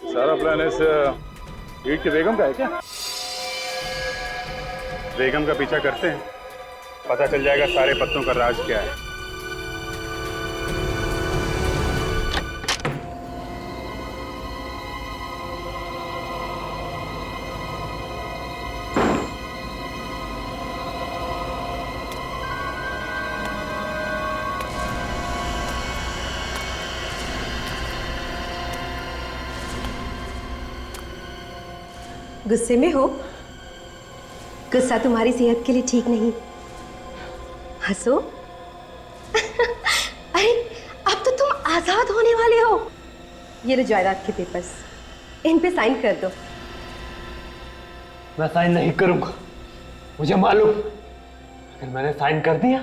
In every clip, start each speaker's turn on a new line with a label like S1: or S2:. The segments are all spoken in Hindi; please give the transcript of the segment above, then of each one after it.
S1: सारा प्लान इस ईट की बेगम का है क्या? बेगम का पीछा करते हैं, पता चल जाएगा सारे पत्तों का राज क्या है।
S2: गुस्से में हो? गुस्सा तुम्हारी सेहत के लिए ठीक नहीं। हंसो। अरे अब तो तुम आजाद होने वाले हो। ये लो जायदाद के पेपर्स, इन पे साइन कर दो।
S3: मैं साइन नहीं करूंगा, मुझे मालूम अगर मैंने साइन कर दिया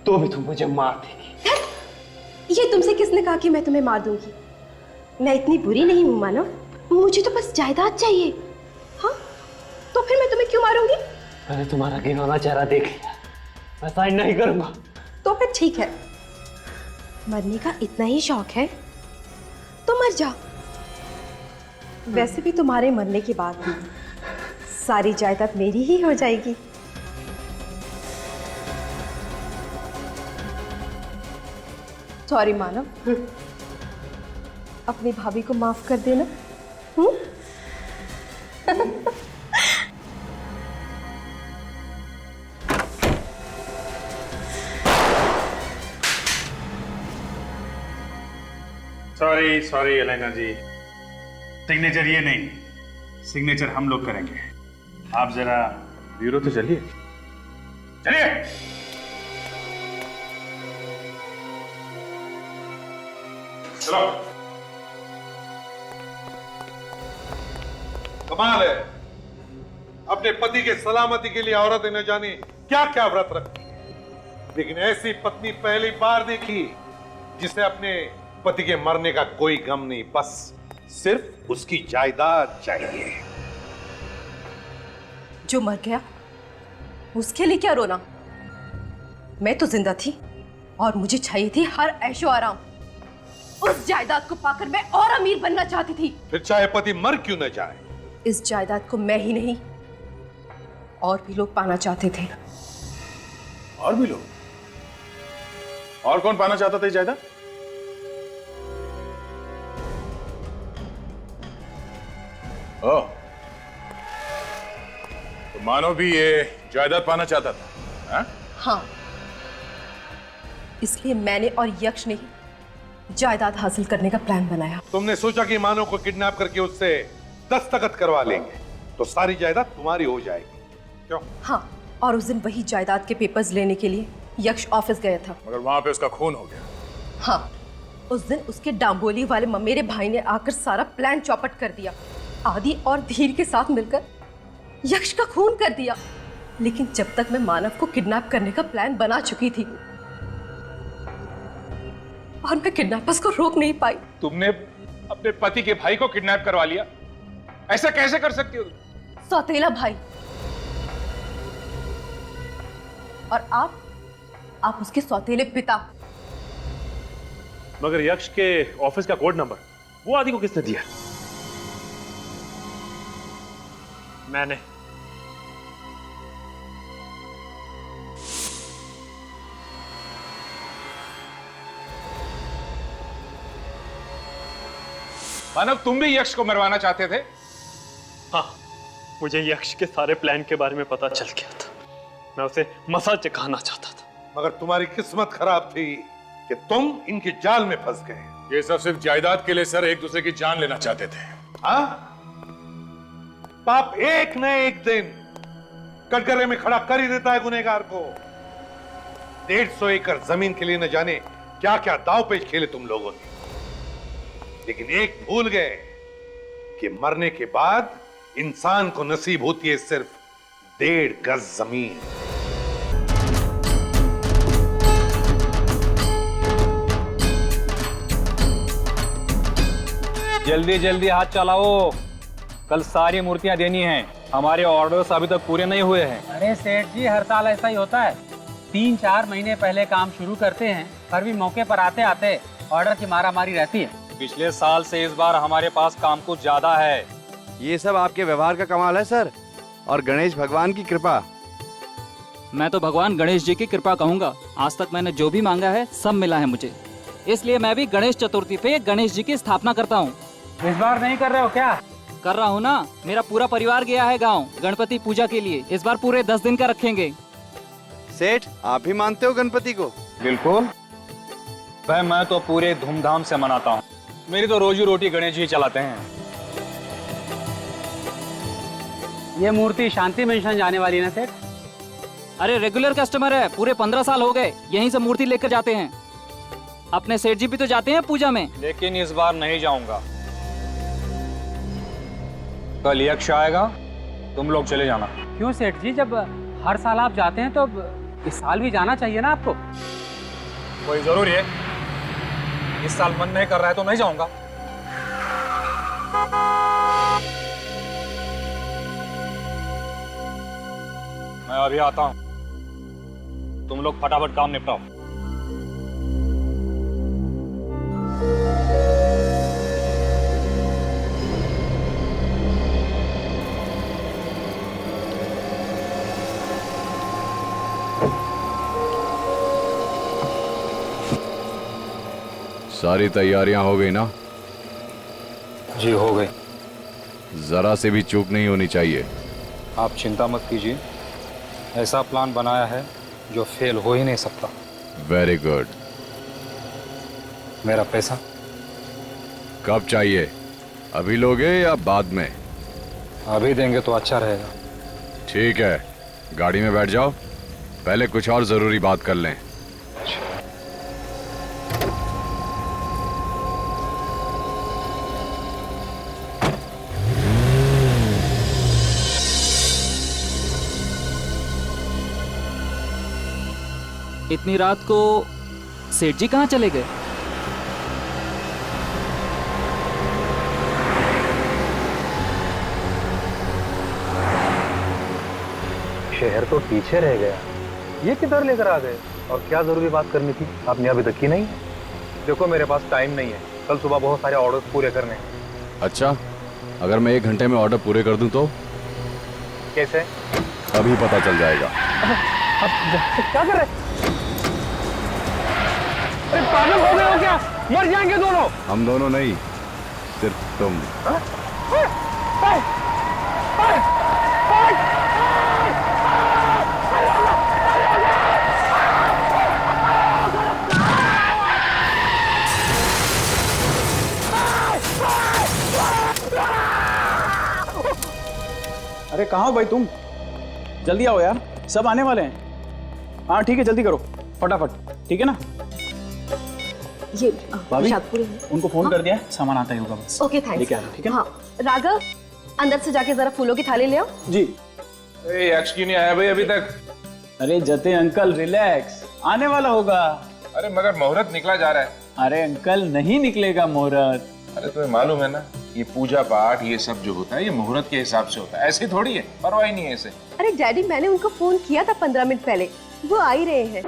S3: तो भी तुम मुझे मार देगी।
S2: ये तुमसे किसने कहा कि मैं तुम्हें मार दूंगी? मैं इतनी बुरी नहीं हूं मानव, मुझे तो बस जायदाद चाहिए। हाँ, तो फिर मैं तुम्हें क्यों मारूंगी?
S3: मैंने तुम्हारा घिनौना चेहरा देख लिया, मैं साइन नहीं करूंगा।
S2: तो फिर ठीक है, मरने का इतना ही शौक है तो मर जा। वैसे भी तुम्हारे मरने के बाद भी सारी जायदाद मेरी ही हो जाएगी। सॉरी मानव, अपनी भाभी को माफ कर देना।
S1: सॉरी सॉरी एलेना जी, सिग्नेचर ये नहीं, सिग्नेचर हम लोग करेंगे। आप जरा ब्यूरो तो चलिए चलिए। चलो।
S4: कमाल है, अपने पति के सलामती के लिए औरत न जाने क्या क्या व्रत रखती है, लेकिन ऐसी पत्नी पहली बार देखी जिसे अपने पति के मरने का कोई गम नहीं, बस सिर्फ उसकी जायदाद चाहिए।
S2: जो मर गया उसके लिए क्या रोना? मैं तो जिंदा थी और मुझे चाहिए थी हर ऐशो आराम। उस जायदाद को पाकर मैं और अमीर बनना चाहती थी।
S4: फिर चाहे पति मर क्यों न जाए,
S2: इस जायदाद को मैं ही नहीं और भी लोग पाना चाहते थे।
S1: और भी लोग? और कौन पाना चाहता था जायदाद? ओह, तो मानो भी ये जायदाद पाना चाहता था? हा?
S2: हाँ, इसलिए मैंने और यक्ष ने जायदाद हासिल करने का प्लान बनाया।
S4: तुमने सोचा कि मानव को किडनैप करके उससे दस्तखत करवा लेंगे तो सारी जायदाद तुम्हारी हो जाएगी, क्यों?
S2: हाँ, और उस दिन वही जायदाद के पेपर्स लेने के लिए यक्ष ऑफिस गया था।
S1: मगर वहां पे उसका खून हो गया।
S2: हाँ, उस दिन उसके डांबोली वाले ममेरे भाई ने आकर सारा प्लान चौपट कर दिया। आदि और धीर के साथ मिलकर यक्ष का खून कर दिया। लेकिन जब तक मैं मानव को किडनैप करने का प्लान बना चुकी थी और मैं किडनैपर्स को रोक नहीं पाई।
S1: तुमने अपने पति के भाई को किडनैप करवा लिया? ऐसा कैसे कर सकती हो?
S2: सौतेला भाई। और आप उसके सौतेले पिता।
S3: मगर यक्ष के ऑफिस का कोड नंबर वो आदि को किसने दिया? मैंने।
S1: मानव, तुम भी यक्ष को मरवाना चाहते थे?
S3: हाँ, मुझे यक्ष के सारे प्लान के बारे में पता चल गया था। मैं उसे मसा चखाना चाहता था।
S4: मगर तुम्हारी किस्मत खराब थी कि तुम इनके जाल में फंस गए।
S1: ये सब सिर्फ जायदाद के लिए सर एक दूसरे की जान लेना चाहते थे।
S4: हाँ, पाप एक न एक दिन कटघरे में खड़ा कर ही देता है गुनहगार को। 150 एकड़ जमीन के लिए न जाने क्या क्या दाव पेच खेले तुम लोगों ने, लेकिन एक भूल गए कि मरने के बाद इंसान को नसीब होती है सिर्फ 1.5 गज जमीन।
S5: जल्दी जल्दी हाथ चलाओ, कल सारी मूर्तियां देनी हैं। हमारे ऑर्डर्स अभी तक पूरे नहीं हुए हैं।
S6: अरे सेठ जी, हर साल ऐसा ही होता है। 3-4 महीने पहले काम शुरू करते हैं, पर भी मौके पर आते आते ऑर्डर की मारामारी रहती है।
S5: पिछले साल से इस बार हमारे पास काम कुछ ज्यादा है।
S7: ये सब आपके व्यवहार का कमाल है सर, और गणेश भगवान की कृपा।
S8: मैं तो भगवान गणेश जी की कृपा कहूंगा। आज तक मैंने जो भी मांगा है सब मिला है मुझे, इसलिए मैं भी गणेश चतुर्थी पे गणेश जी की स्थापना करता हूँ।
S6: इस बार नहीं कर रहे हो क्या?
S8: कर रहा हूँ ना, मेरा पूरा परिवार गया है गांव गणपति पूजा के लिए। इस बार पूरे 10 दिन का रखेंगे।
S7: सेठ, आप भी मानते हो गणपति को?
S5: बिल्कुल भाई, मैं तो पूरे धूमधाम से मनाता हूँ। मेरी तो रोजी रोटी गणेश जी चलाते हैं।
S6: ये मूर्ति शांति मेंशन जाने वाली है ना सेठ?
S8: अरे रेगुलर कस्टमर है, पूरे 15 साल हो गए यहीं से मूर्ति लेकर जाते हैं। अपने सेठ जी भी तो जाते हैं पूजा में।
S5: लेकिन इस बार नहीं जाऊंगा। कल यक्ष आएगा, तुम लोग चले जाना।
S6: क्यों सेठ जी, जब हर साल आप जाते हैं तो इस साल भी जाना चाहिए ना आपको।
S5: कोई जरूरी है? इस साल मन नहीं कर रहा है तो नहीं जाऊंगा। मैं अभी आता हूं, तुम लोग फटाफट काम निपटाओ।
S9: सारी तैयारियां हो गई ना?
S5: जी हो गई।
S9: जरा से भी चूक नहीं होनी चाहिए।
S5: आप चिंता मत कीजिए, ऐसा प्लान बनाया है जो फेल हो ही नहीं सकता।
S9: Very good.
S5: मेरा पैसा
S9: कब चाहिए? अभी लोगे या बाद में?
S5: अभी देंगे तो अच्छा रहेगा।
S9: ठीक है, गाड़ी में बैठ जाओ, पहले कुछ और जरूरी बात कर लें।
S8: इतनी रात को सेठ जी कहाँ चले गए?
S5: शहर तो पीछे रह गया, ये किधर लेकर आ गए? और क्या जरूरी बात करनी थी आपने अभी तक की नहीं? देखो मेरे पास टाइम नहीं है, कल सुबह बहुत सारे ऑर्डर्स पूरे करने हैं।
S9: अच्छा, अगर मैं 1 घंटे में ऑर्डर पूरे कर दूं तो?
S5: कैसे?
S9: अभी पता चल जाएगा।
S5: क्या कर रहे? अरे पागल हो गए हो क्या? मर जाएंगे दोनों।
S9: हम दोनों नहीं, सिर्फ तुम।
S10: अरे कहाँ हो भाई तुम? जल्दी आओ यार, सब आने वाले हैं। हाँ ठीक है, जल्दी करो फटाफट, ठीक है ना?
S2: ये
S10: भाभी,
S2: शादपुरी है।
S10: उनको फोन कर दिया है, सामान आता ही होगा बस।
S2: Okay thanks.
S10: लेके आना, ठीक है?
S2: हाँ राघव, अंदर से जाके जरा फूलों की थाली ले आओ।
S10: जी।
S4: यक्ष क्यों नहीं आया भाई अभी तक?
S10: अरे जते अंकल रिलैक्स, आने वाला होगा।
S4: अरे मगर मुहूर्त निकला जा रहा है।
S10: अरे अंकल नहीं निकलेगा मुहूर्त।
S4: अरे तुम्हें मालूम है ना, ये पूजा पाठ ये सब जो होता है ये मुहूर्त के हिसाब से होता है, ऐसे थोड़ी है, परवाह नहीं है इसे।
S2: अरे डैडी, मैंने उनको फोन किया था 15 मिनट पहले, वो आ ही रहे हैं।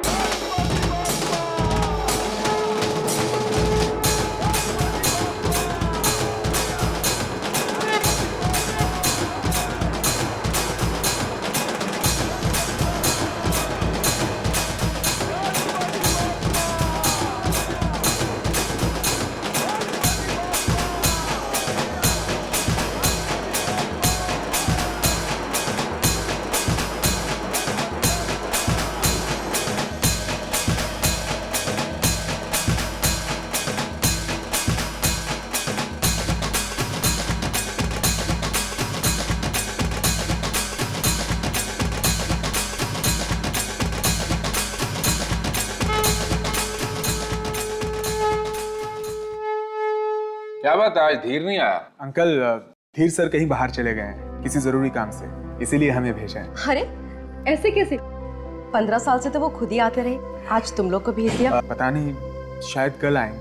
S4: क्या बात, आज धीर नहीं आया?
S11: अंकल, धीर सर कहीं बाहर चले गए हैं किसी जरूरी काम से, इसीलिए हमें भेजा है।
S2: अरे ऐसे कैसे? 15 साल से तो वो खुद ही आते रहे, आज तुम लोग को भेज दिया।
S11: पता नहीं, शायद कल आए।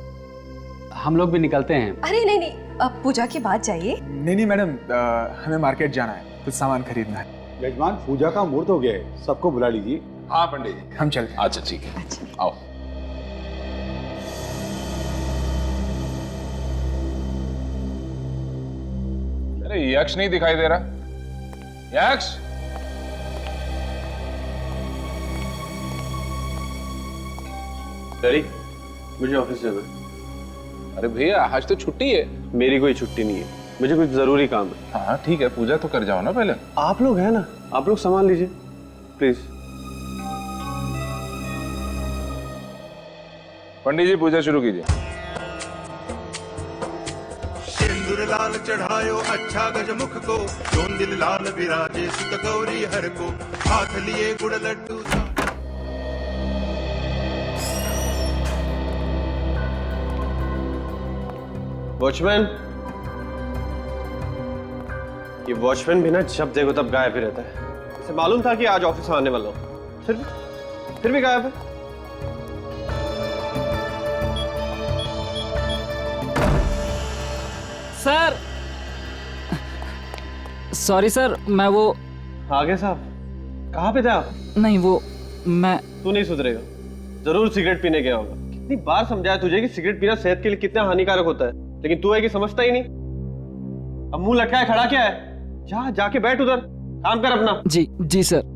S6: हम लोग भी निकलते हैं।
S2: अरे नहीं नहीं, अब पूजा के बाद जाइए।
S11: नहीं नहीं मैडम, हमें मार्केट जाना है, कुछ सामान खरीदना है।
S12: यजमान, पूजा का मुहूर्त हो गया है, सबको बुला लीजिए।
S4: हाँ पंडित जी,
S11: हम चलते हैं।
S4: अच्छा ठीक है, आओ।
S13: यक्ष नहीं दिखाई दे रहा। यक्ष,
S3: डैडी, मुझे ऑफिस जाना है।
S13: अरे भैया आज तो छुट्टी है।
S3: मेरी कोई छुट्टी नहीं है, मुझे कुछ जरूरी काम है।
S13: हाँ ठीक है, पूजा तो कर जाओ ना पहले।
S3: आप लोग हैं ना, आप लोग संभाल लीजिए प्लीज।
S13: पंडित जी पूजा शुरू कीजिए।
S14: सिंदूर लाल चढ़ायो अच्छा गजमुख को, जोन दिल लाल विराजे सुत गौरी हर को, हाथ लिए गुड़ लड्डू।
S3: वॉचमैन, ये वॉचमैन भी ना जब देखो तब गायब ही रहता है। इसे मालूम था कि आज ऑफिस आने वाला हूं, फिर भी गायब है।
S8: सर सॉरी सर, मैं वो
S3: आगे साहब, कहाँ पे थे आप?
S8: नहीं वो मैं।
S3: तू नहीं सुधरेगा, जरूर सिगरेट पीने गया होगा। कितनी बार समझाया तुझे कि सिगरेट पीना सेहत के लिए कितना हानिकारक होता है, लेकिन तू है कि समझता ही नहीं। अब मुंह लटकाए खड़ा क्या है? जाके बैठ उधर, काम कर अपना।
S8: जी जी सर।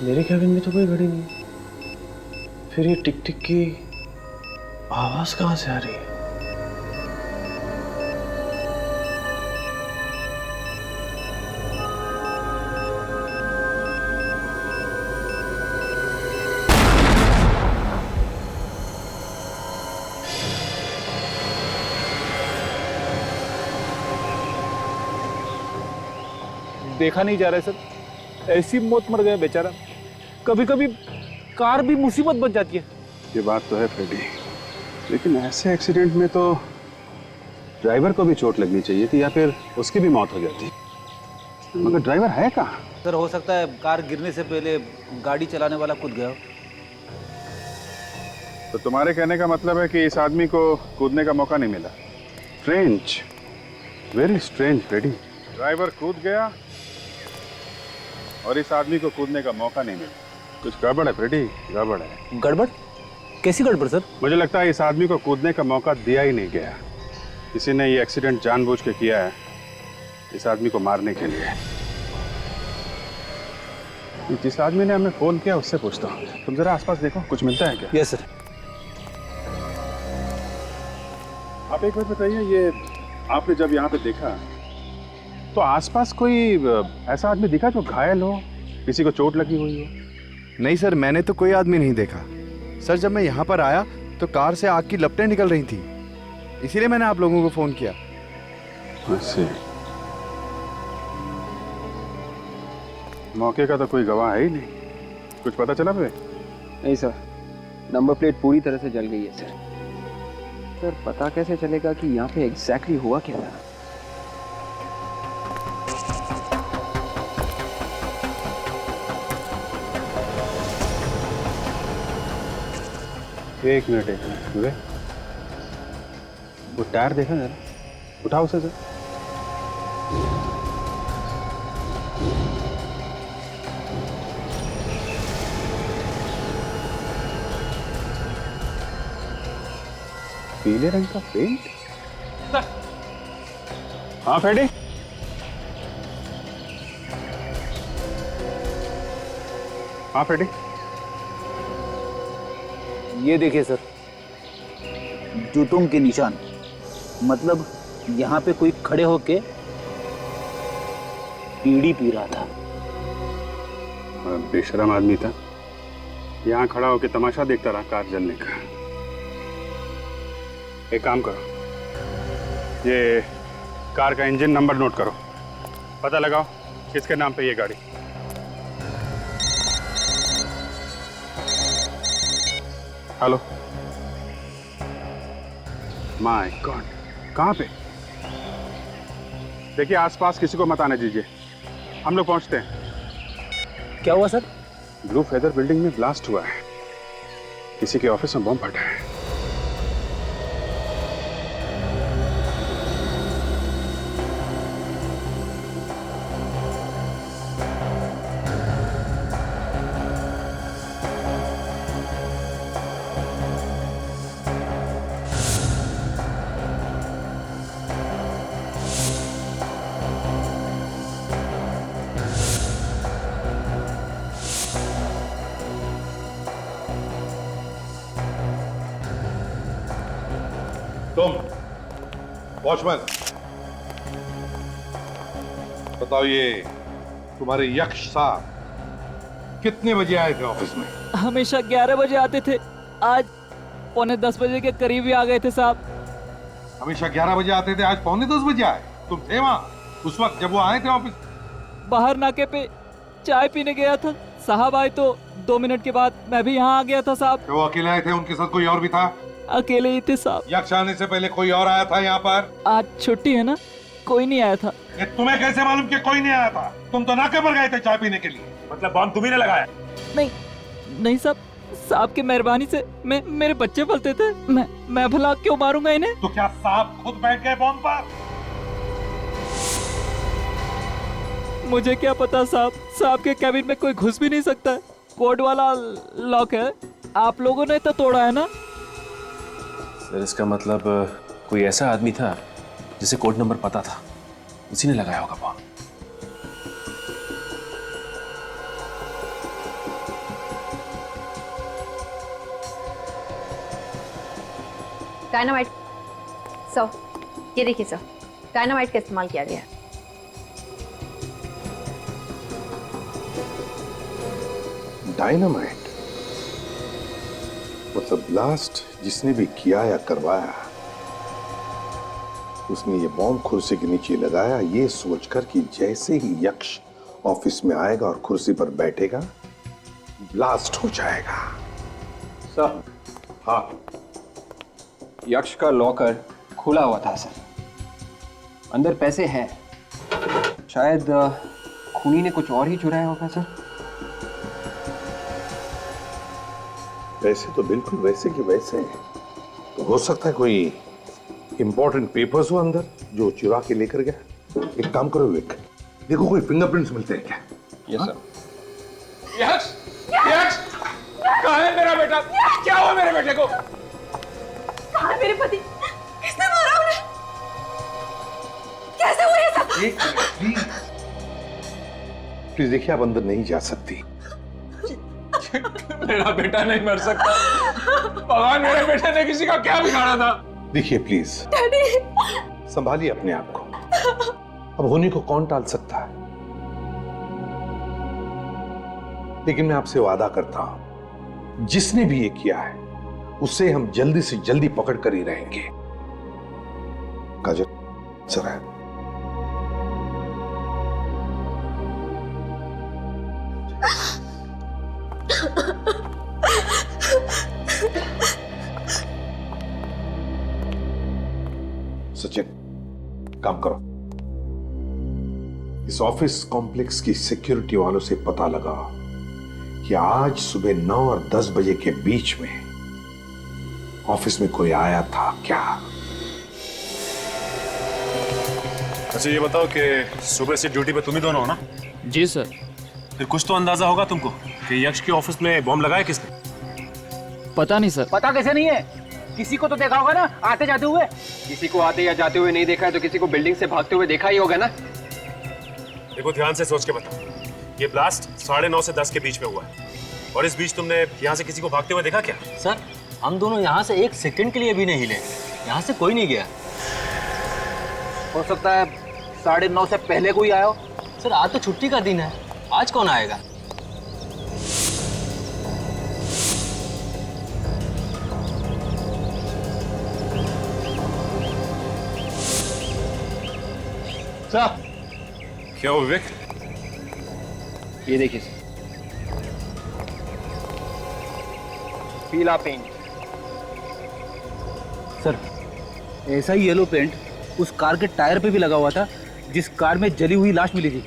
S3: मेरे कैबिन में तो कोई घड़ी नहीं, फिर ये टिक टिक की आवाज कहां से आ रही है?
S12: देखा नहीं जा रहा है सर, ऐसी मौत मर गया बेचारा। कभी कभी कार भी मुसीबत बन जाती है।
S5: ये बात तो है फ्रेडी, लेकिन ऐसे एक्सीडेंट में तो ड्राइवर को भी चोट लगनी चाहिए थी या फिर उसकी भी मौत हो जाती। मगर ड्राइवर है कहाँ?
S15: सर हो सकता है कार गिरने से पहले गाड़ी चलाने वाला कूद गया हो।
S5: तो तुम्हारे कहने का मतलब है कि इस आदमी को कूदने का मौका नहीं मिला। Strange, very strange Freddy. Driver कूद गया और इस आदमी को कूदने का मौका नहीं मिला। कुछ गड़बड़ है फ्रेडी, गड़बड़ है।
S15: गड़बड़? कैसी गड़बड़ सर?
S5: मुझे लगता है इस आदमी को कूदने का मौका दिया ही नहीं गया। किसी ने ये एक्सीडेंट जानबूझ के किया है, इस आदमी को मारने के लिए। जिस आदमी ने हमें फोन किया उससे पूछता हूँ। तुम जरा आसपास देखो, कुछ मिलता है क्या?
S15: Yes sir.
S5: आप एक बात बताइए, ये आपने जब यहाँ पे देखा तो आसपास कोई ऐसा आदमी दिखा जो घायल हो, किसी को चोट लगी हुई हो?
S7: नहीं सर, मैंने तो कोई आदमी नहीं देखा। सर जब मैं यहाँ पर आया तो कार से आग की लपटें निकल रही थी, इसीलिए मैंने आप लोगों को फोन किया।
S5: अच्छा, मौके का तो कोई गवाह है ही नहीं। कुछ पता चला फिर?
S6: नहीं सर, नंबर प्लेट पूरी तरह से जल गई है सर। सर पता कैसे चलेगा कि यहाँ पे एग्जैक्टली हुआ क्या था?
S5: एक मिनट वे, वो टायर देखा जरा, उठाओ उसे जरा। पीले रंग का पेंट? हाँ फ्रेडी, हाँ फ्रेडी,
S15: ये देखिए सर, जूतों के निशान। मतलब यहाँ पे कोई खड़े होके बीड़ी पी रहा था।
S5: बेशरम आदमी था, यहाँ खड़ा होके तमाशा देखता रहा कार जलने का। एक काम करो, ये कार का इंजन नंबर नोट करो, पता लगाओ किसके नाम पे ये गाड़ी। हेलो, माय गॉड, कहाँ पे? देखिए आसपास किसी को मत आने दीजिए, हम लोग पहुंचते हैं।
S15: क्या हुआ सर?
S12: ब्लू फेदर बिल्डिंग में ब्लास्ट हुआ है। किसी के ऑफिस में बम फटा है।
S4: तुम वॉचमैन बताओ, ये तुम्हारे यक्ष साहब कितने बजे आए थे ऑफिस में?
S8: हमेशा 11 बजे आते थे, आज 9:45 बजे के करीब ही आ गए थे साहब।
S4: हमेशा 11 बजे आते थे, आज 9:45 बजे आए? तुम थे वहां उस वक्त जब वो आए थे ऑफिस?
S8: बाहर नाके पे चाय पीने गया था, साहब आए तो 2 मिनट के बाद मैं भी यहाँ आ गया था साहब।
S4: वो अकेले आए थे, उनके साथ कोई और भी था?
S8: अकेले ही थे साहब।
S4: यक्ष आने से पहले कोई और आया था यहाँ पर?
S8: आज छुट्टी है ना, कोई नहीं आया था।
S4: ये तुम्हें कैसे मालूम कि कोई नहीं आया था? तुम तो नाके पर गए थे चाय पीने के लिए। मतलब बॉम्ब तुम्ही ने लगाया?
S8: नहीं साहब, साहब की मेहरबानी से मेरे बच्चे पलते थे, मैं भला क्यों मारूंगा इन्हें?
S4: तो क्या साहब खुद बैठ गए बॉम्ब पर?
S8: मुझे क्या पता साहब, साहब के कैबिन में कोई घुस भी नहीं सकता है, कोड वाला लॉक है। आप लोगों ने तो तोड़ा है ना?
S16: सर इसका मतलब कोई ऐसा आदमी था जिसे कोड नंबर पता था, उसी ने लगाया होगा बॉम्ब।
S17: डायनामाइट सर, ये देखिए सर, डायनामाइट का इस्तेमाल किया गया है।
S4: डायनामाइट? मतलब ब्लास्ट जिसने भी किया या करवाया, उसने ये बॉम्ब कुर्सी के नीचे लगाया ये सोचकर कि जैसे ही यक्ष ऑफिस में आएगा और कुर्सी पर बैठेगा ब्लास्ट हो जाएगा।
S6: सर,
S4: हाँ,
S6: यक्ष का लॉकर खुला हुआ था सर, अंदर पैसे हैं, शायद खूनी ने कुछ और ही चुराया होगा सर।
S4: वैसे तो बिल्कुल वैसे कि वैसे, तो हो सकता है कोई इंपॉर्टेंट पेपर्स हो अंदर जो चुरा के लेकर गया। एक काम करो विवेक, देखो कोई फिंगरप्रिंट्स मिलते हैं क्या?
S6: Yes sir.
S13: यक्ष, यक्ष, कहाँ है मेरा बेटा? क्या हुआ मेरे बेटे को?
S2: कहाँ है मेरे पति? किसने मारा उन्हें? कैसे हुआ ये सब?
S4: एक मिनट प्लीज देखिए, आप अंदर नहीं जा सकती।
S13: मेरा बेटा नहीं मर सकता। भगवान, मेरे बेटे ने किसी का क्या बिगाड़ा था?
S4: देखिए प्लीज,
S2: डैडी
S4: संभालिए अपने आप को। अब होने को कौन टाल सकता है? लेकिन मैं आपसे वादा करता हूं, जिसने भी ये किया है उसे हम जल्दी से जल्दी पकड़ कर ही रहेंगे। काजल जरा सचिन, काम करो, इस ऑफिस कॉम्प्लेक्स की सिक्योरिटी वालों से पता लगा कि आज सुबह 9 और 10 बजे के बीच में ऑफिस में कोई आया था क्या?
S18: अच्छा ये बताओ कि सुबह से ड्यूटी पे तुम ही दोनों हो ना?
S8: जी सर।
S18: फिर कुछ तो अंदाजा होगा तुमको कि यक्ष के ऑफिस में बॉम्ब लगाया किसने?
S8: पता नहीं सर।
S15: पता कैसे नहीं है? किसी को तो देखा होगा ना आते जाते हुए। किसी को आते या जाते हुए नहीं देखा है तो किसी को बिल्डिंग से भागते हुए देखा ही होगा ना।
S18: देखो ध्यान से सोच के बताओ, ये ब्लास्ट 9:30 से 10 के बीच में हुआ है और इस बीच तुमने यहाँ से किसी को भागते हुए देखा क्या?
S19: सर हम दोनों यहाँ से 1 सेकंड के लिए भी नहीं हिले, यहाँ से कोई नहीं गया।
S15: हो सकता है 9:30 से पहले कोई आया हो।
S19: सर आज तो छुट्टी का दिन है, आज कौन आएगा?
S6: सर
S18: क्या हो विवेक?
S6: ये देखिए
S15: पीला पेंट। सर ऐसा ही येलो पेंट उस कार के टायर पे भी लगा हुआ था जिस कार में जली हुई लाश मिली थी।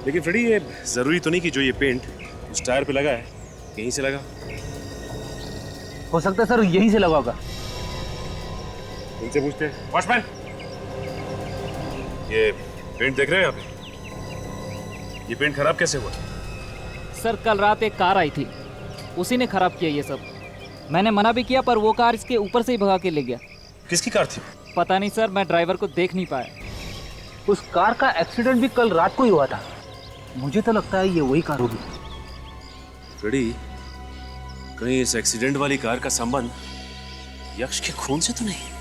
S18: लेकिन फ्रेडी ये जरूरी तो नहीं कि जो ये पेंट उस टायर पे लगा है यहीं से लगा।
S15: हो सकता है सर यहीं से लगा होगा।
S18: इनसे पूछते हैं। वॉचमैन, ये पेंट देख रहे हैं यहाँ पे? ये पेंट खराब कैसे हुआ?
S8: सर कल रात एक कार आई थी, उसी ने खराब किया ये सब। मैंने मना भी किया पर वो कार इसके ऊपर से ही भगा के ले गया।
S18: किसकी कार थी?
S8: पता नहीं सर, मैं ड्राइवर को देख नहीं पाया।
S15: उस कार का एक्सीडेंट भी कल रात को ही हुआ था। मुझे तो लगता है ये वही कार होगी।
S18: फ्रेडी, कहीं इस एक्सीडेंट वाली कार का संबंध यक्ष के खून से तो नहीं?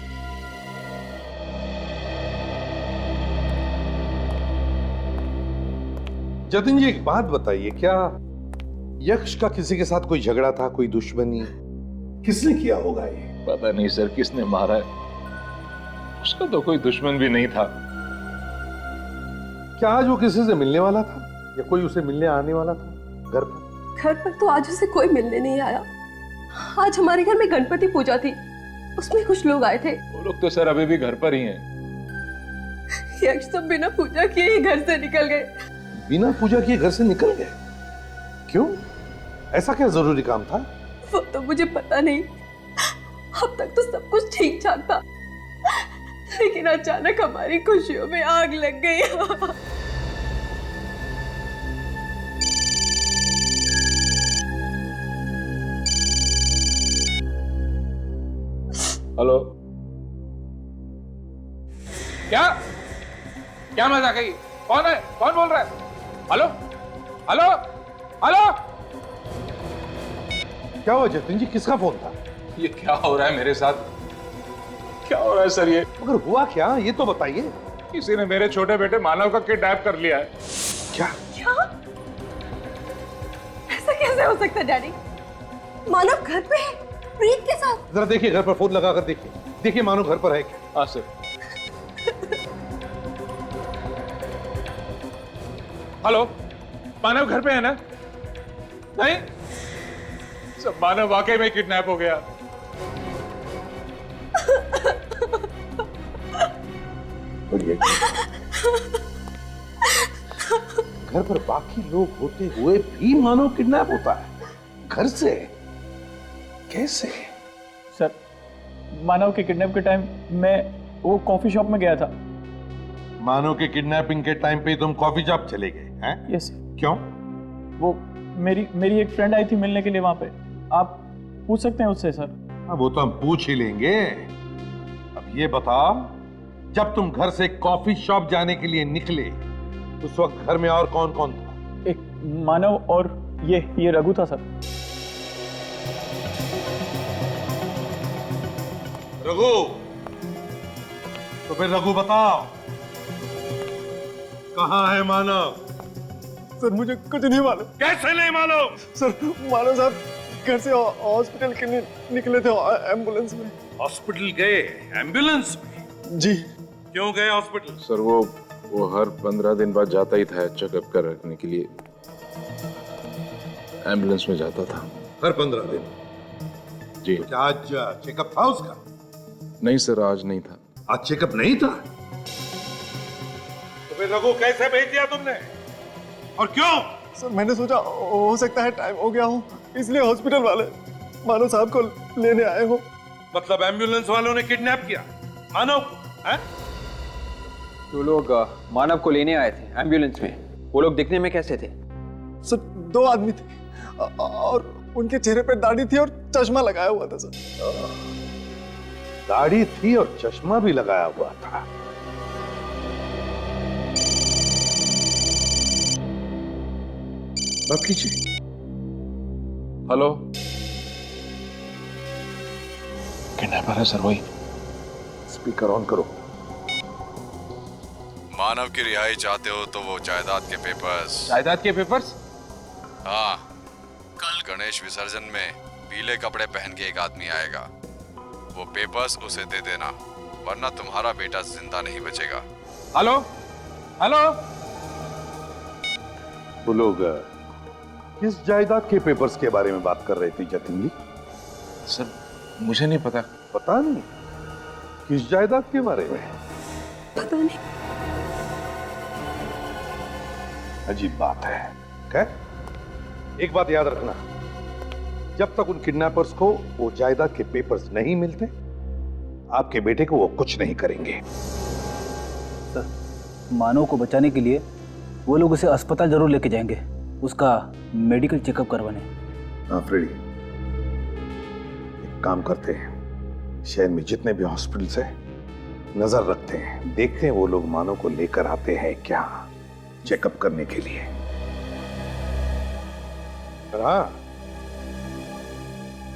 S4: जतिन जी, एक बात बताइए, क्या यक्ष का किसी के साथ कोई झगड़ा था, कोई दुश्मनी? किसने किया होगा ये?
S5: पता नहीं सर किसने मारा है, उसका तो कोई दुश्मन भी नहीं था।
S4: क्या आज वो किसी से मिलने वाला था या कोई उसे मिलने आने वाला था घर पर?
S2: घर पर तो आज उसे कोई मिलने नहीं आया। आज हमारे घर में गणपति पूजा थी, उसमें कुछ लोग आए थे।
S5: वो लोग तो सर अभी भी घर पर ही हैं।
S2: यक्ष तो बिना पूजा किए ही घर से निकल गए।
S4: बिना पूजा किए घर से निकल गए? क्यों? ऐसा क्या जरूरी काम था?
S2: वो तो मुझे पता नहीं। अब तक तो सब कुछ ठीक ठाक था, लेकिन अचानक हमारी खुशियों में आग लग गई।
S13: हेलो, क्या क्या मजाक है? कौन है? कौन बोल रहा है? Hello hello hello.
S4: क्या हुआ जतिन जी, किसका फोन था?
S5: ये क्या हो रहा है मेरे साथ? क्या हो रहा है सर? ये
S4: मगर हुआ क्या, ये तो बताइए।
S5: किसी ने मेरे छोटे बेटे मानव का किडनैप कर लिया है।
S4: क्या?
S2: ऐसा कैसे हो सकता है डैडी? मानव घर पे है प्रीत के साथ।
S4: जरा देखिए, घर पर फोन लगा कर देखिए, देखिए मानो घर पर है क्या।
S5: हाँ सर।
S13: हेलो, मानव घर पे है ना? नहीं, सब मानव वाकई में किडनैप हो गया।
S4: घर पर बाकी लोग होते हुए भी मानव किडनैप होता है घर से? कैसे?
S10: सर, मानव के किडनैप के टाइम मैं वो कॉफी शॉप में गया था।
S4: मानव के किडनैपिंग के टाइम पे तुम कॉफी शॉप चले गए हैं?
S10: यस।
S4: क्यों?
S10: वो मेरी एक फ्रेंड आई थी मिलने के लिए वहां पे। आप पूछ सकते हैं उससे सर।
S4: हाँ, वो तो हम पूछ ही लेंगे। अब ये बताओ, जब तुम घर से कॉफी शॉप जाने के लिए निकले उस वक्त घर में और कौन कौन था?
S10: एक मानव और ये रघु था सर।
S4: रघु? तो फिर रघु बताओ, कहाँ है मानव?
S10: सर मुझे कुछ नहीं मालूम।
S4: कैसे नहीं मालूम?
S10: सर मानव साहब घर से हॉस्पिटल के लिए निकले थे एम्बुलेंस में।
S4: हॉस्पिटल गए एम्बुलेंस में?
S10: जी।
S4: क्यों गए हॉस्पिटल?
S5: सर वो हर 15 दिन बाद जाता ही था चेकअप करने के लिए। एम्बुलेंस में जाता था
S4: हर 15 दिन?
S5: जी।
S4: तो आज चेकअप था उसका?
S5: नहीं सर, आज नहीं था।
S4: आज चेकअप नहीं था? तो फिर रघु कैसे भेज दिया तुमने और क्यों?
S10: सर मैंने सोचा हो सकता है टाइम हो गया हो, इसलिए हॉस्पिटल वाले मानव साहब को लेने आए हो।
S4: मतलब एम्बुलेंस वालों ने किडनैप किया मानव को? हैं?
S6: तो लोग मानव को लेने आए थे एम्बुलेंस में। वो लोग दिखने में कैसे थे?
S10: सर 2 आदमी थे और उनके चेहरे पे दाढ़ी थी और चश्मा लगाया हुआ था सर।
S4: दाढ़ी थी और चश्मा भी लगाया हुआ था। बात कीजिए।
S5: हेलो, किडनैपर है सर वही।
S4: स्पीकर ऑन करो।
S9: मानव की रिहाई चाहते हो तो वो जायदाद के पेपर्स।
S13: जायदाद के पेपर्स?
S9: हाँ, कल गणेश विसर्जन में पीले कपड़े पहन के एक आदमी आएगा। वो पेपर्स उसे दे देना, वरना तुम्हारा बेटा जिंदा नहीं बचेगा।
S13: Hello hello.
S4: वो लोग किस जायदाद के पेपर्स के बारे में बात कर रहे थे जतिन जी?
S5: सर मुझे नहीं पता।
S4: पता नहीं? किस जायदाद के बारे में?
S2: पता नहीं।
S4: अजीब बात है। खैर, एक बात याद रखना, जब तक उन किडनैपर्स को वो जायदाद के पेपर्स नहीं मिलते, आपके बेटे को वो कुछ नहीं करेंगे।
S15: सर, मानव को बचाने के लिए वो लोग उसे अस्पताल जरूर लेके जाएंगे, उसका मेडिकल चेकअप करवाने।
S4: हाँ फ्रेडी, एक काम करते हैं, शहर में जितने भी हॉस्पिटल्स हैं नजर रखते हैं, देखते हैं वो लोग मानव को लेकर आते हैं क्या चेकअप करने के लिए। हाँ,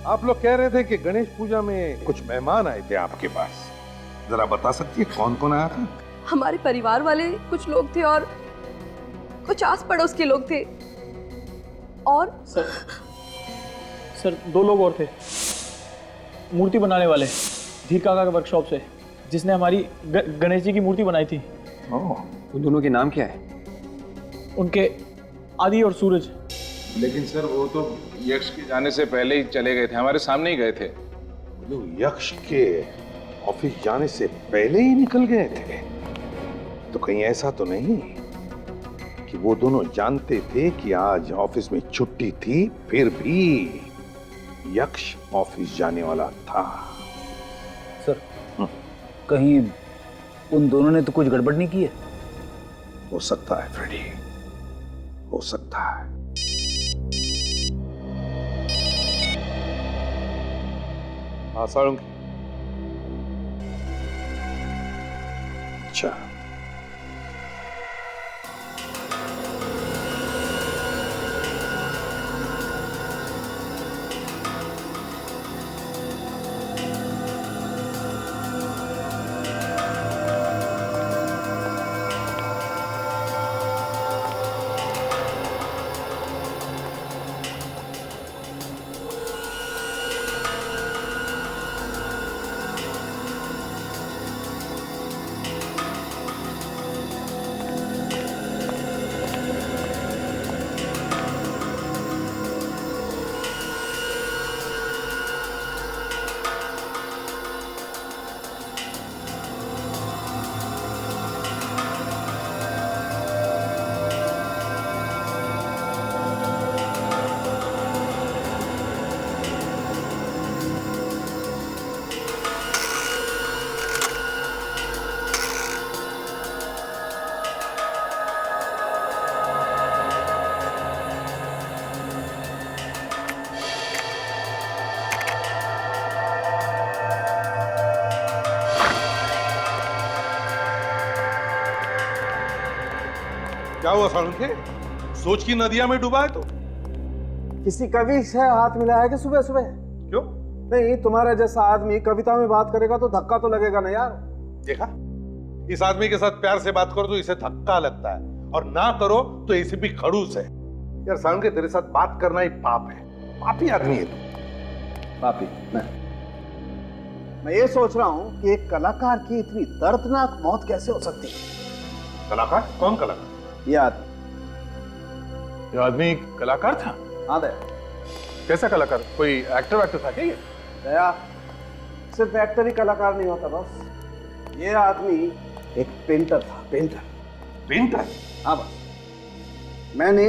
S4: आप लोग कह रहे थे कि गणेश पूजा में कुछ मेहमान आए थे आपके पास, जरा बता सकती है कौन कौन आया था?
S2: हमारे परिवार वाले कुछ लोग थे और कुछ आस पड़ोस के लोग थे। और
S10: सर 2 लोग और थे, मूर्ति बनाने वाले, धीर काका के वर्कशॉप से, जिसने हमारी गणेश जी की मूर्ति बनाई थी।
S6: उन दोनों के नाम क्या है?
S10: उनके आदि और सूरज।
S13: लेकिन सर वो तो यक्ष के जाने से पहले ही चले गए थे, हमारे सामने ही गए थे।
S4: यक्ष के ऑफिस जाने से पहले ही निकल गए थे? तो कहीं ऐसा तो नहीं कि वो दोनों जानते थे कि आज ऑफिस में छुट्टी थी, फिर भी यक्ष ऑफिस जाने वाला था?
S15: सर, कहीं उन दोनों ने तो कुछ गड़बड़ नहीं की है?
S4: हो सकता है फ्रेडी, हो सकता है। हाँ सारंगी। अच्छा, क्या हुआ सारंगी? सोच की नदिया में डूबा है तो?
S20: किसी कवि से हाथ मिलाया है कि सुबह सुबह?
S4: क्यों?
S20: नहीं, तुम्हारा जैसा आदमी कविता में बात करेगा तो धक्का तो लगेगा ना यार।
S4: देखा, इस आदमी के साथ प्यार से बात करो तो इसे धक्का लगता है, और ना करो तो इसे भी खड़ूस है। यार सारंगी, तेरे साथ बात करना ही पाप है, पापी आदमी है तू।
S20: पापी? मैं ये सोच रहा हूँ कि एक कलाकार की इतनी दर्दनाक मौत कैसे हो सकती है?
S4: कलाकार? कौन कलाकार?
S20: ये
S4: आदमी कलाकार था?
S20: हाँ दया।
S4: कैसा कलाकार? कोई एक्टर था क्या ये?
S20: दया, सिर्फ एक्टर ही कलाकार नहीं होता बस, ये आदमी एक पेंटर था। पेंटर?
S4: पेंटर?
S20: हाँ बस। मैंने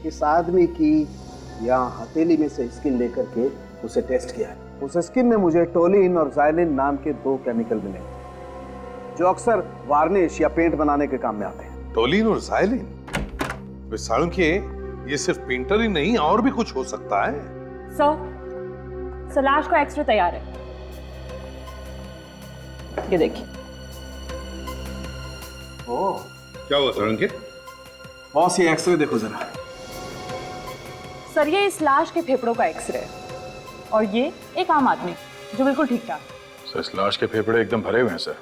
S20: इस आदमी की यहाँ हथेली में से स्किन लेकर के उसे टेस्ट किया। उस स्किन में मुझे टोलिन और जाइलिन नाम के 2 केमिकल मिले, जो अक्सर वार्निश या पेंट बनाने के काम में आते हैं।
S4: टोलिन और जाइलिन? सारंगी, ये सिर्फ पेंटर ही नहीं, और भी कुछ हो सकता है।
S21: सर, लाश का एक्सरे तैयार है, ये देखिए।
S4: ओह, क्या हुआ सारंगी?
S11: बॉस, ये एक्सरे देखो जरा।
S21: सर, ये इस लाश के फेफड़ों का एक्सरे है, और ये एक आम आदमी जो बिल्कुल ठीक ठाक।
S13: सर, इस लाश के फेफड़े एकदम भरे हुए हैं सर,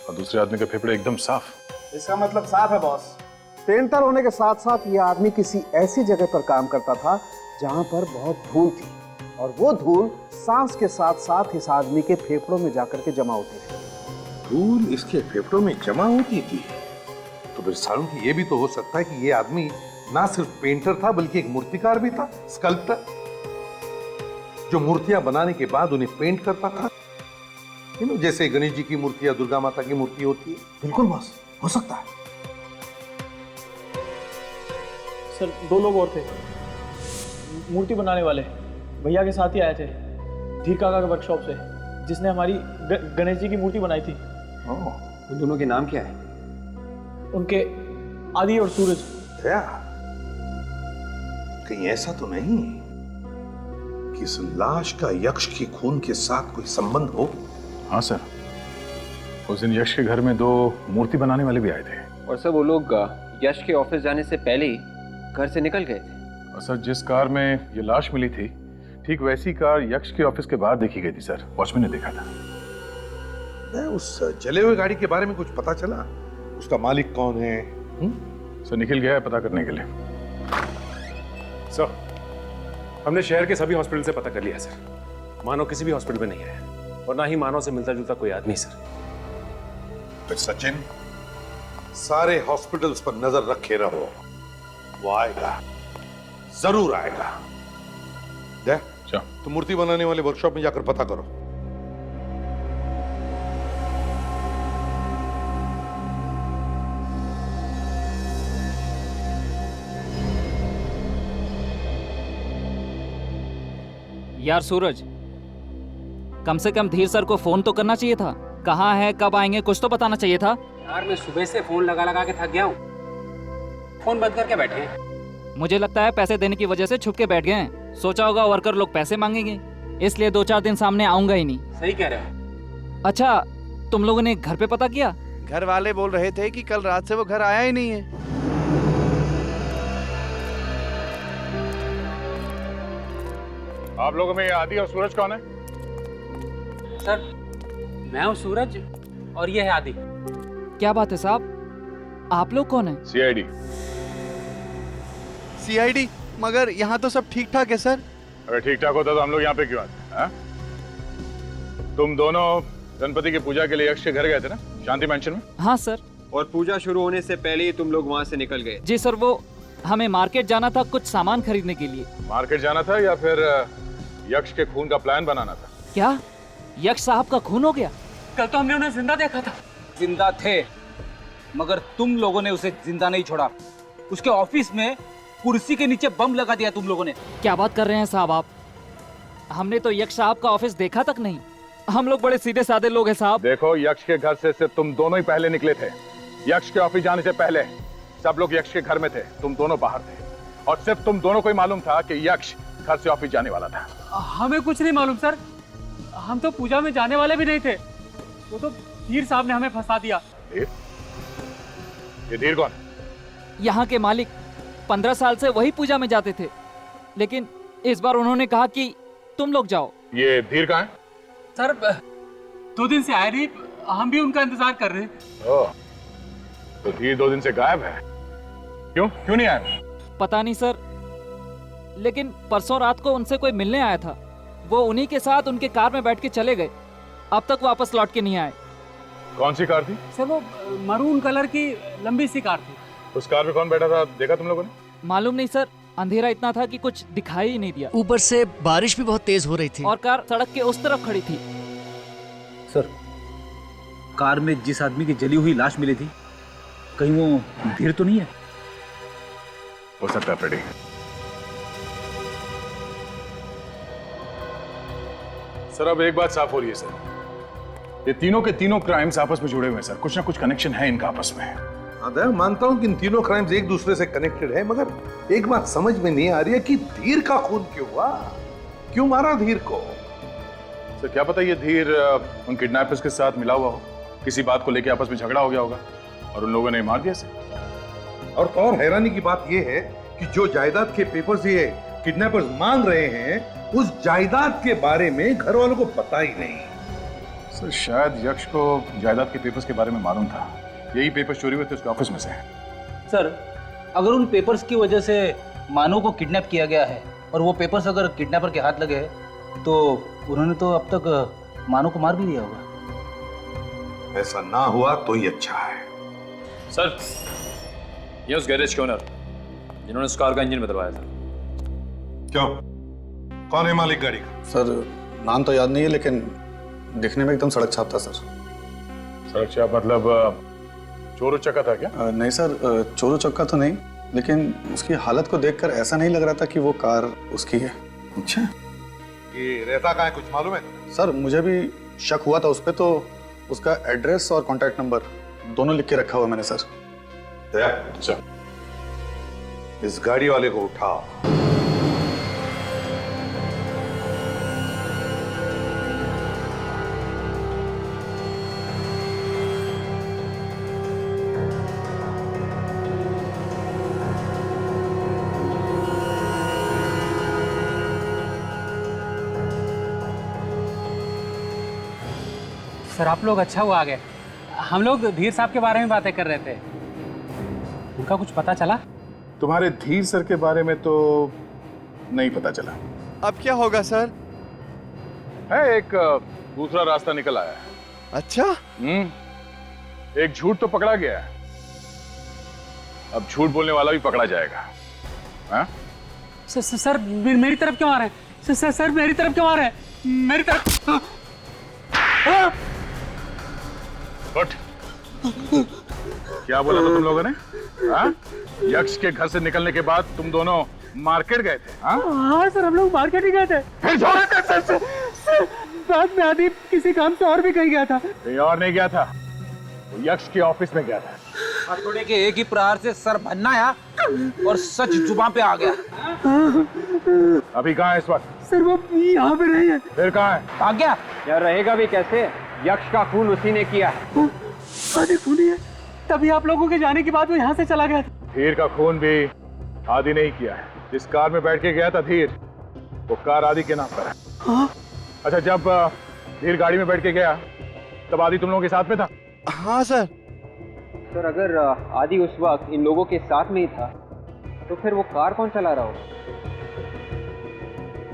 S13: और दूसरे आदमी के फेफड़े एकदम साफ।
S20: इसका मतलब साफ है बॉस, पेंटर होने के साथ साथ ये आदमी किसी ऐसी जगह पर काम करता था जहां पर बहुत धूल थी, और वो धूल सांस के साथ साथ इस आदमी के फेफड़ों में जाकर के जमा होती थी।
S4: धूल इसके फेफड़ों में जमा होती थी? तो फिर सारंगी, ये भी तो हो सकता है कि ये आदमी ना सिर्फ पेंटर था बल्कि एक मूर्तिकार भी था, स्कल्प्टर, जो मूर्तियां बनाने के बाद उन्हें पेंट करता था, जैसे गणेश जी की मूर्ति या दुर्गा माता की मूर्ति होती है।
S20: बिल्कुल बॉस, हो सकता है।
S10: सर 2 लोग और थे, मूर्ति बनाने वाले भैया के साथ ही आए थे धीर काका के वर्कशॉप से, जिसने हमारी गणेश जी की मूर्ति बनाई थी।
S6: उन दोनों के नाम क्या है?
S10: उनके आदि और सूरज।
S4: क्या कहीं ऐसा तो नहीं कि इस लाश का यक्ष के खून के साथ कोई संबंध हो?
S12: हाँ सर, उस दिन यश के घर में 2 मूर्ति बनाने वाले भी आए थे।
S6: और सर वो लोग यश के ऑफिस जाने से पहले ही घर से निकल गए थे।
S12: और सर जिस कार में ये लाश मिली थी, ठीक वैसी कार यक्ष के ऑफिस के बाहर देखी गई थी सर, वॉचमैन ने देखा था।
S4: उस जले हुए गाड़ी के बारे में कुछ पता चला? उसका मालिक कौन है?
S12: सर निखिल गया है पता करने के लिए।
S18: सर हमने शहर के सभी हॉस्पिटल से पता कर लिया सर, मानव किसी भी हॉस्पिटल में नहीं है और ना ही मानव से मिलता जुलता कोई आदमी सर।
S4: तो सचिन, सारे हॉस्पिटल्स पर नजर रखे रहो, वो आएगा, जरूर आएगा। तो मूर्ति बनाने वाले वर्कशॉप में जाकर पता करो।
S8: यार सूरज, कम से कम धीर सर को फोन तो करना चाहिए था। कहाँ है, कब आएंगे, कुछ तो बताना चाहिए था।
S1: यार मैं सुबह से फोन लगा लगा के थक गया हूँ, फोन बंद करके बैठे हैं।
S8: मुझे लगता है पैसे देने की वजह से छुप के बैठ गए हैं। सोचा होगा वर्कर लोग पैसे मांगेंगे, इसलिए 2-4 दिन सामने आऊंगा ही नहीं।
S1: सही कह रहे हो।
S8: अच्छा, तुम लोगों ने घर पे पता किया?
S7: घर वाले बोल रहे थे कि कल रात से वो घर आया ही नहीं है।
S12: आप लोगों में ये आदि और सूरज कौन है?
S1: सर मैं हूँ सूरज और ये है आदि।
S8: क्या बात है साहब, आप लोग कौन है?
S12: सीआईडी।
S7: सीआईडी? मगर यहाँ तो सब ठीक ठाक है सर।
S12: अगर ठीक ठाक होता तो हम लोग यहाँ पे क्यों आते? तुम दोनों गणपति की पूजा के लिए यक्ष के घर गए थे ना, शांति मैंशन में?
S8: हाँ सर।
S6: और पूजा शुरू होने से पहले ही तुम लोग वहाँ से निकल गए?
S8: जी सर, वो हमें मार्केट जाना था कुछ सामान खरीदने के लिए।
S12: मार्केट जाना था या फिर यक्ष के खून का प्लान बनाना था?
S8: क्या यक्ष साहब का खून हो गया?
S1: कल तो हमने उन्हें जिंदा देखा था।
S19: जिंदा थे, मगर तुम लोगों ने उसे जिंदा नहीं छोड़ा। उसके ऑफिस में कुर्सी के नीचे बम लगा दिया तुम लोगों ने।
S8: क्या बात कर रहे हैं साहब आप? हमने तो यक्ष साहब का ऑफिस देखा तक नहीं। हम लोग बड़े सीधे साधे लोग हैं साहब।
S12: देखो, यक्ष के घर से सिर्फ तुम दोनों ही पहले निकले थे। यक्ष के ऑफिस जाने से पहले सब लोग यक्ष के घर में थे, तुम दोनों बाहर थे। और सिर्फ तुम दोनों को ही मालूम था कि यक्ष घर से ऑफिस जाने वाला था।
S10: हमें कुछ नहीं मालूम सर, हम तो पूजा में जाने वाले भी नहीं थे। वो तो धीर साहब ने हमें फंसा दिया।
S12: ये धीर कौन?
S8: यहाँ के मालिक 15 साल से वही पूजा में जाते थे, लेकिन इस बार उन्होंने कहा कि तुम लोग जाओ।
S12: ये धीर कहाँ है?
S10: सर 2 दिन से आए नहीं, हम भी उनका इंतजार कर रहे हैं।
S12: ओह, तो धीर 2 दिन से गायब है। क्यों नहीं आया?
S8: पता नहीं सर, लेकिन परसों रात को उनसे कोई मिलने आया था। वो उन्हीं के साथ उनके कार में बैठ के चले गए, अब तक वापस लौट के नहीं आए।
S12: कौन सी कार थी?
S10: सर वो मरून कलर की लंबी सी कार थी।
S12: उस कार में कौन बैठा था, देखा तुम लोगों ने?
S8: मालूम नहीं सर, अंधेरा इतना था कि कुछ दिखाई ही नहीं दिया।
S19: ऊपर से बारिश भी बहुत तेज हो रही थी
S8: और कार सड़क के उस तरफ खड़ी थी।
S19: सर, कार में जिस आदमी की जली हुई लाश मिली थी, कहीं वो धीर तो नहीं है?
S12: हो सकता है फ्रेडी। सर अब एक बात साफ हो रही है सर, ये तीनों के तीनों क्राइम्स आपस में जुड़े हुए हैं सर। कुछ ना कुछ कनेक्शन है इनका आपस में।
S4: हाँ, मानता हूं कि इन तीनों क्राइम्स एक दूसरे से कनेक्टेड है, मगर एक बात समझ में नहीं आ रही है कि धीर का खून क्यों हुआ? क्यों मारा धीर को?
S12: सर क्या पता ये धीर उन किडनैपर्स के साथ मिला हुआ हो, किसी बात को लेकर आपस में झगड़ा हो गया होगा और उन लोगों ने मार दिया सर।
S4: और तो और हैरानी की बात यह है कि जो जायदाद के पेपर्स ये किडनैपर्स मांग रहे हैं, उस जायदाद के बारे में घर वालों को पता ही नहीं।
S12: सर शायद यक्ष को जायदाद के पेपर्स के बारे में मालूम था, यही पेपर्स चोरी हुए थे उसके ऑफिस में से।
S19: सर, अगर उन पेपर्स की वजह से मानव को किडनैप किया गया है और वो पेपर्स अगर किडनैपर के हाथ लगे तो उन्होंने तो अब तक मानव को मार भी दिया होगा।
S4: ऐसा ना हुआ तो ही अच्छा है।
S16: सर, ये उस गैरेज के ओनर जिन्होंने उस कार का इंजन बदलवाया था।
S4: क्यों? कौन है मालिक गाड़ी का?
S5: सर नाम तो याद नहीं है, लेकिन दिखने में एकदम सड़क छाप था सर।
S12: सड़क छाप मतलब चोर उचक्का था क्या?
S5: नहीं सर, चोर उचक्का तो नहीं,
S14: लेकिन उसकी हालत को देखकर ऐसा नहीं लग रहा था कि वो कार उसकी है।
S4: अच्छा, ये रहता कहाँ है कुछ मालूम है तुम्हें?
S14: सर मुझे भी शक हुआ था उस पर, तो उसका एड्रेस और कॉन्टैक्ट नंबर दोनों लिख के रखा हुआ मैंने सर।
S4: अच्छा, इस गाड़ी वाले को उठाओ।
S1: सर आप लोग अच्छा हुआ आ गए। हम लोग धीर साहब के बारे में बातें कर रहे थे, उनका कुछ पता चला?
S14: तुम्हारे धीर सर के बारे में तो नहीं पता चला।
S7: अब क्या होगा सर?
S12: है एक दूसरा रास्ता निकल आया है।
S7: अच्छा?
S12: एक झूठ तो पकड़ा गया है, अब झूठ बोलने वाला भी पकड़ा जाएगा। हाँ?
S1: सर मेरी तरफ क्यों आ रहे हैं? सर मेरी तरफ क्यों आ रहे हैं? मेरी तरफ।
S12: उठ। क्या बोला था तुम लोगों ने? हाँ? यक्ष के घर से निकलने के बाद तुम दोनों मार्केट गए थे?
S1: हाँ सर, हम लोग मार्केट ही गए थे।
S12: फिर
S1: सर, बाद में आदि किसी काम से और भी कहीं गया था।
S12: कहीं और नहीं गया था, वो यक्ष के ऑफिस में गया था।
S19: हथौड़े के एक ही प्रहार से सर भन्ना आया और सच जुबान पे आ गया।
S12: अभी कहाँ है इस वक्त?
S1: सर वो यहाँ पे नहीं है।
S12: फिर कहाँ है?
S19: भाग गया।
S6: क्या रहेगा भी कैसे? यक्ष का खून उसी ने किया है।
S1: आदि खूनी है, तभी आप लोगों के जाने के बाद वो यहाँ से चला गया था।
S12: धीर का खून भी आदि नहीं किया है। जिस कार में बैठ के गया था धीर, वो कार आदि के नाम पर है।
S1: हाँ?
S12: अच्छा, जब धीर गाड़ी में बैठ के गया तब आदि तुम लोगों के साथ में था?
S7: हाँ सर।
S6: सर अगर आदि उस वक्त इन लोगों के साथ में ही था तो फिर वो कार कौन चला रहा होगा?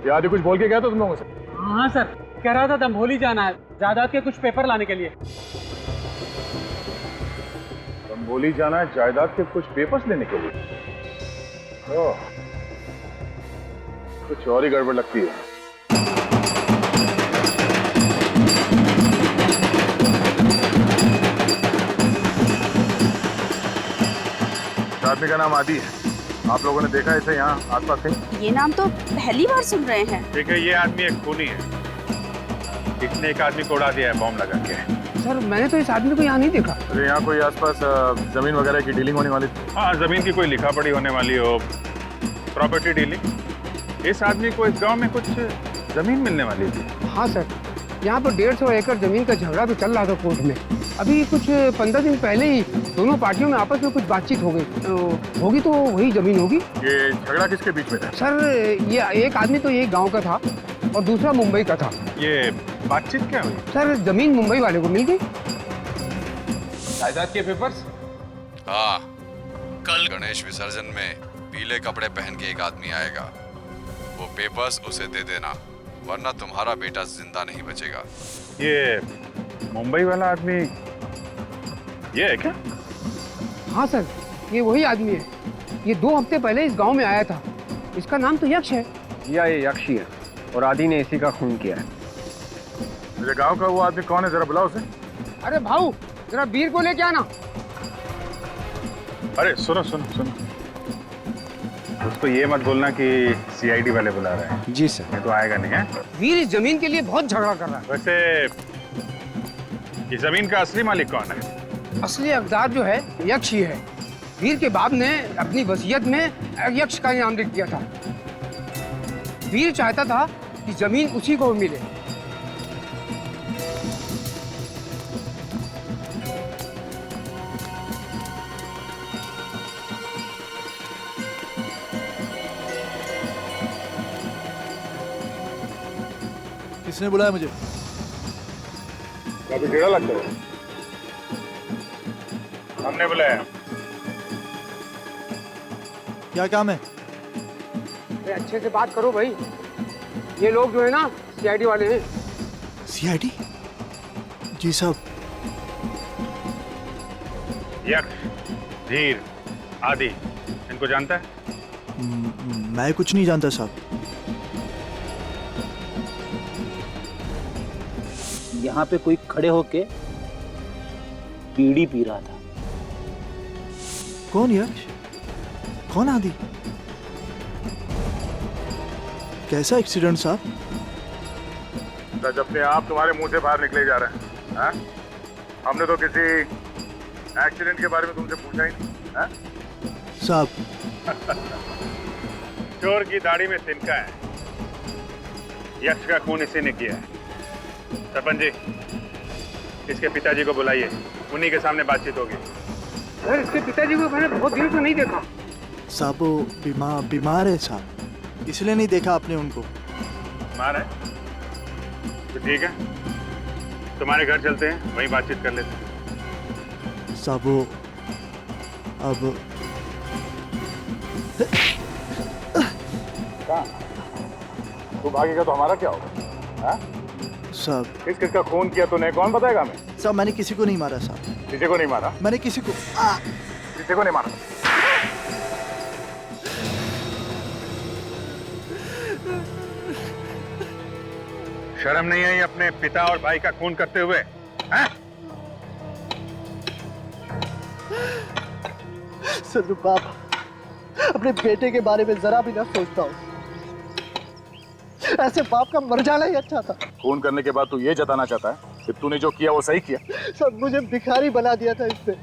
S12: ये आदि कुछ बोल के गया था तुम लोगों से?
S1: हाँ सर, कह रहा था दंभोली जाना है जायदाद के कुछ पेपर लाने के लिए।
S12: दंभोली जाना है जायदाद के कुछ पेपर्स लेने के लिए? ओह, कुछ और ही गड़बड़ लगती है। आदमी का नाम आदि है, आप लोगों ने देखा इसे यहाँ आसपास कहीं?
S21: ये नाम तो पहली बार सुन रहे हैं।
S4: ठीक है, ये आदमी एक खूनी है, इसने एक आदमी को उड़ा दिया है बॉम्ब लगा के।
S22: सर मैंने तो इस आदमी को यहाँ नहीं देखा।
S12: अरे यहाँ कोई आसपास जमीन वगैरह की डीलिंग होने वाली थी?
S4: हाँ, जमीन की कोई लिखा पड़ी होने वाली हो, प्रॉपर्टी डीलिंग। इस आदमी को इस गांव में कुछ जमीन मिलने वाली थी।
S22: हाँ सर, यहाँ पर 150 एकड़ जमीन का झगड़ा तो चल रहा था कोर्ट में। अभी कुछ 15 दिन पहले ही दोनों पार्टियों में आपस में कुछ बातचीत हो गई। होगी तो वही जमीन होगी।
S12: ये झगड़ा किसके बीच में था?
S22: सर ये एक आदमी तो ये गांव का था और दूसरा मुंबई का था।
S4: ये बातचीत क्या हुई?
S22: सर जमीन मुंबई वाले को मिल गई।
S6: जायदाद के पेपर्स?
S9: हाँ, कल गणेश विसर्जन में पीले कपड़े पहन के एक आदमी आएगा। वो पेपर्स उसे दे देना, वरना तुम्हारा बेटा जिंदा नहीं बचेगा।
S4: ये मुंबई वाला आदमी ये है क्या?
S22: हाँ सर, ये वही आदमी है। ये 2 हफ्ते पहले इस गांव में आया था। इसका नाम तो यक्ष है।
S6: या ये यक्ष ही है और आदि ने इसी का खून किया है।
S12: मेरे गांव का वो आदमी कौन है, जरा बुलाओ उसे।
S22: अरे भाऊ, जरा वीर को लेके आना।
S4: अरे सुनो सुनो सुनो, उसको ये मत बोलना कि सीआईडी वाले बुला रहे हैं।
S7: जी सर।
S4: ये तो आएगा नहीं है।
S22: वीर इस जमीन के लिए बहुत झगड़ा कर रहा है।
S4: वैसे ये जमीन का असली मालिक कौन है?
S22: असली हकदार जो है यक्ष ही है। वीर के बाप ने अपनी वसीयत में यक्ष का नाम लिख दिया था। वीर चाहता था कि जमीन उसी को मिले।
S11: किसने बुलाया मुझे?
S12: काफी टेढ़ा लगता है। हमने बुलाया।
S11: क्या काम है?
S22: अच्छे से बात करो भाई। ये लोग जो है ना सीआईडी वाले हैं।
S11: सीआईडी? जी साहब।
S4: यक्ष, धीर, आदि, इनको जानता है?
S11: मैं कुछ नहीं जानता साहब।
S15: यहाँ पे कोई खड़े होके बीड़ी पी रहा था।
S11: कौन यक्ष?
S3: कौन आदि? कैसा एक्सीडेंट साहब?
S12: सच अपने आप तुम्हारे मुंह से बाहर निकले जा रहे हैं। हाँ? हमने तो किसी एक्सीडेंट के बारे में तुमसे पूछा ही नहीं। हाँ?
S3: साहब
S12: चोर की दाढ़ी में तिनका है, यक्ष का खून इसी ने किया है। सरपंच जी, इसके पिताजी को बुलाइए, उन्हीं के सामने बातचीत होगी।
S22: सर, इसके पिताजी को मैंने बहुत दिनों से नहीं देखा।
S3: साहब वो बीमार है साहब, इसलिए नहीं देखा आपने उनको।
S12: बीमार है तो ठीक है, तुम्हारे घर चलते हैं, वहीं बातचीत कर लेते हैं।
S3: साहब वो अब
S12: तू भागेगा तो हमारा क्या होगा? हाँ?
S3: साहब
S12: किसका खून किया तूने, कौन बताएगा हमें?
S3: साहब मैंने किसी को नहीं मारा साहब।
S12: किसी को नहीं मारा?
S3: मैंने किसी को
S12: नहीं मारा। शर्म नहीं आई अपने पिता और भाई का खून करते हुए? हाँ?
S3: सर बाप अपने बेटे के बारे में जरा भी ना सोचता हूँ। ऐसे बाप का मर जाना ही अच्छा था।
S12: खून करने के बाद तू ये जताना चाहता है कि तूने जो किया वो सही किया?
S3: सब मुझे भिखारी बना दिया था इसने।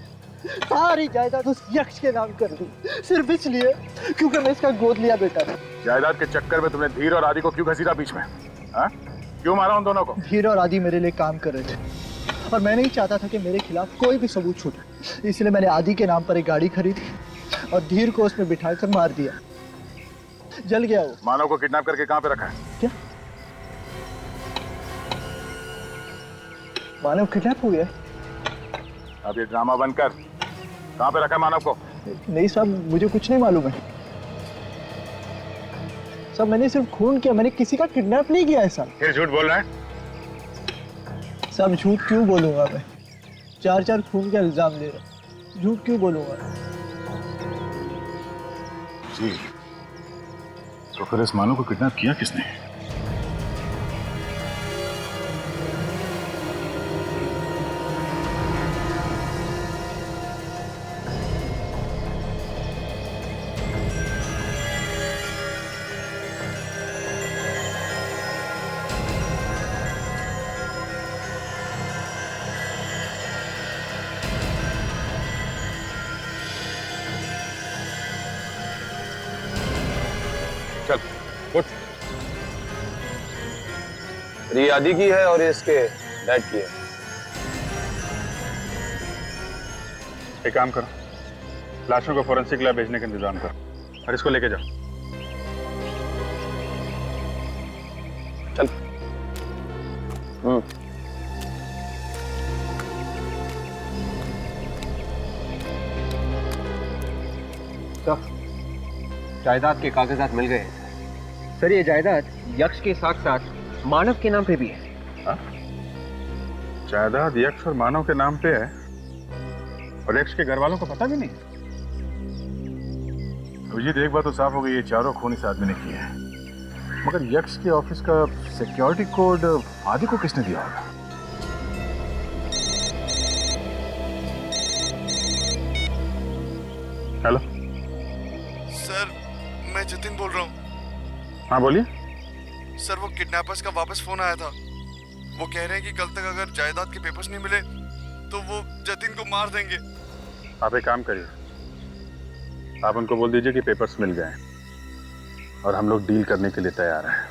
S3: सारी जायदाद उस यक्ष के नाम कर दी, सिर्फ इसलिए क्योंकि मैं इसका गोद लिया बेटा था।
S12: जायदाद के चक्कर में तुमने धीर और आदि को क्यों घसीटा बीच में? हाँ? क्यों मारा उन दोनों को?
S3: धीर और आदि मेरे लिए काम कर रहे थे और मैं नहीं चाहता था कि मेरे खिलाफ कोई भी सबूत छूटे, इसलिए मैंने आदि के नाम पर एक गाड़ी खरीदी और धीर को उसमें बिठाकर मार दिया। जल गया वो।
S12: मानव को किडनैप करके कहाँ पे रखा है?
S3: क्या मानव किडनैप हो गया?
S12: अब ये ड्रामा बंद कर, कहाँ पे रखा है मानव को?
S3: नहीं साहब, मुझे कुछ नहीं मालूम है साहब। मैंने सिर्फ खून किया, मैंने किसी का किडनैप नहीं किया है साहब।
S12: फिर झूठ बोल रहा है?
S3: साहब झूठ क्यों बोलूंगा मैं? 4 खून का इल्जाम ले रहा, झूठ क्यों बोलूंगा?
S12: जी, तो फिर इस मानव को किडनैप किया किसने?
S5: ये आदि की है और ये इसके डैड की है।
S12: एक काम करो, लाशों को फोरेंसिक लैब भेजने का इंतजाम करो और इसको लेके जाओ।
S5: चल।
S6: जायदाद के कागजात मिल गए सर। ये जायदाद यक्ष के साथ साथ मानव के नाम पे भी है।
S12: हा? जायदाद यक्ष और मानव के नाम पे है और यक्ष के घर वालों को पता भी नहीं? अभिजीत, एक बात तो साफ हो गई, ये चारों खून इस आदमी ने किए हैं। मगर यक्ष के ऑफिस का सिक्योरिटी कोड आदि को किसने दिया होगा? हेलो
S7: सर, मैं जतिन बोल रहा हूँ।
S12: हाँ बोलिए।
S7: सर, वो किडनैपर्स का वापस फोन आया था। वो कह रहे हैं कि कल तक अगर जायदाद के पेपर्स नहीं मिले तो वो जतिन को मार देंगे।
S12: आप एक काम करिए, आप उनको बोल दीजिए कि पेपर्स मिल गए और हम लोग डील करने के लिए तैयार हैं।